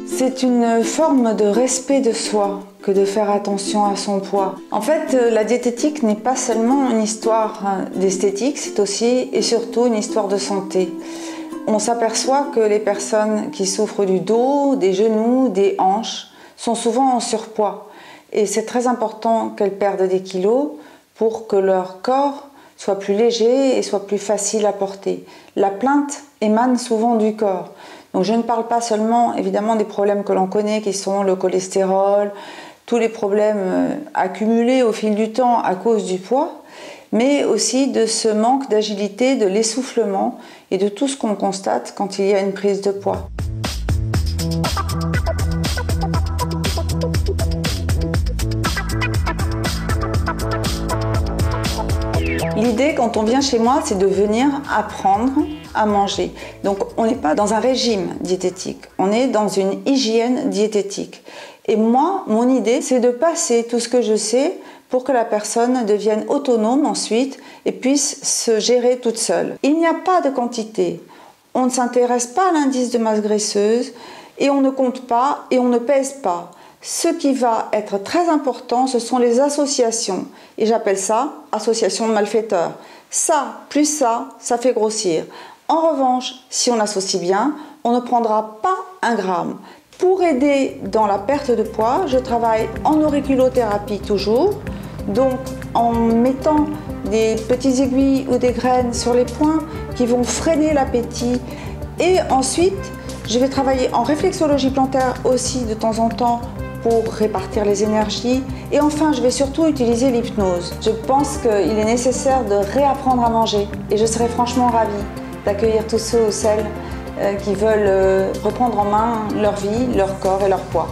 C'est une forme de respect de soi que de faire attention à son poids. En fait, la diététique n'est pas seulement une histoire d'esthétique, c'est aussi et surtout une histoire de santé. On s'aperçoit que les personnes qui souffrent du dos, des genoux, des hanches sont souvent en surpoids. Et c'est très important qu'elles perdent des kilos pour que leur corps soit plus léger et soit plus facile à porter. La plainte émane souvent du corps. Donc je ne parle pas seulement évidemment des problèmes que l'on connaît qui sont le cholestérol, tous les problèmes accumulés au fil du temps à cause du poids, mais aussi de ce manque d'agilité, de l'essoufflement et de tout ce qu'on constate quand il y a une prise de poids. L'idée quand on vient chez moi, c'est de venir apprendre à manger. Donc on n'est pas dans un régime diététique, on est dans une hygiène diététique. Et moi, mon idée, c'est de passer tout ce que je sais pour que la personne devienne autonome ensuite et puisse se gérer toute seule. Il n'y a pas de quantité. On ne s'intéresse pas à l'indice de masse graisseuse et on ne compte pas et on ne pèse pas. Ce qui va être très important, ce sont les associations. Et j'appelle ça association de malfaiteurs. Ça, plus ça fait grossir. En revanche, si on associe bien, on ne prendra pas un gramme. Pour aider dans la perte de poids, je travaille en auriculothérapie toujours, donc en mettant des petites aiguilles ou des graines sur les poings qui vont freiner l'appétit. Et ensuite, je vais travailler en réflexologie plantaire aussi de temps en temps pour répartir les énergies. Et enfin, je vais surtout utiliser l'hypnose. Je pense qu'il est nécessaire de réapprendre à manger et je serai franchement ravie d'accueillir tous ceux ou celles qui veulent reprendre en main leur vie, leur corps et leur poids.